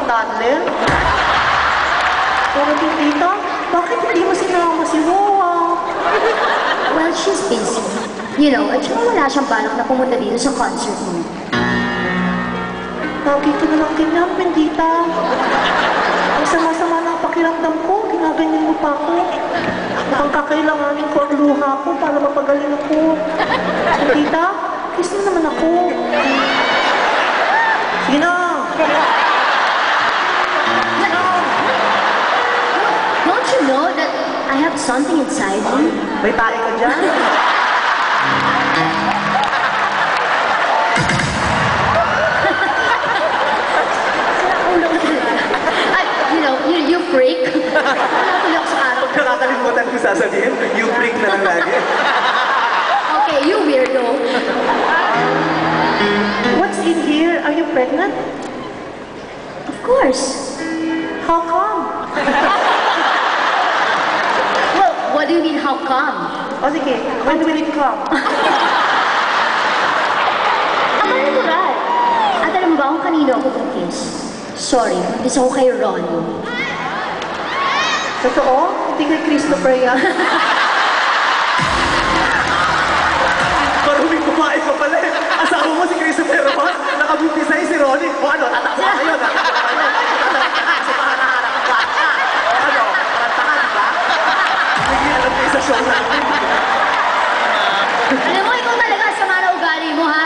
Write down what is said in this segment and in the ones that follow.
toddler. Pero Bendita, bakit hindi mo sinama si Roa? Well, she's busy. You know, at saka wala siyang balak na pumunta dito sa concert mo. Lagi ka na lang ganyan, Bendita. Ang sama-sama ng pakiramdam ko, ginaganyan mo pa ako. Mukhang kakailanganin ko ang luha ko para mapagaling ako. Bendita, kiss mo naman ako. Sige na! Don't you know that I have something inside me? May tae ka dyan? You know, you freak. Tuloy ako sa araw. Nakakalimutan ko sasabihin, you freak na lang lagi. Okay, you weirdo. What's in here? Are you pregnant? Of course. How come? Well, what do you mean, how come? O sige, when will it come? Ang natural. At alam mo ba kung kanino ako kiss? Sorry, buntis ako kay Ronnie. Totoo? Hindi kay Christopher yan. Maruming kumain ka pala eh. Asawa mo si Christopher Ross, nakabuntis sa'yo si Ronnie. O ano, tatakbo ka yun. Ano, karantakan ba? Hindi alam kayo sa show natin. Alam mo, ikaw talaga sama na ugali mo, ha?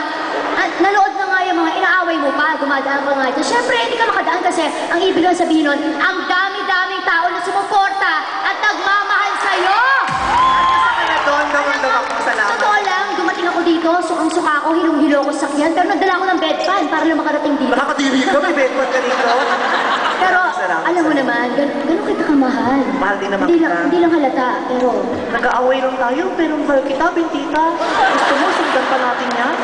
At nanood na nga yung mga inaaway mo pa, dumadaan ka nga dyan. Siyempre, hindi ka makadaan kasi ang ibig lang sabihin nun, ang dami-daming tao na sumuporta at nagmamahal sa'yo! Doon naman daw ako salamat. Totoo lang, dumating ako dito, sukang-suka ako, hilong-hilo ko sa sakyan, pero nagdala ako ng bedpan para lang makarating dito. Nakakadiri ka, may bedpan ka rito. Pero, Salamat. alam mo naman, gano'n kita kamahal. Mahal din naman Hindi kita. hindi lang halata, pero... Nag-aaway lang tayo, pero mahal kita, Bendita. Gusto mo, sundan pa natin yan?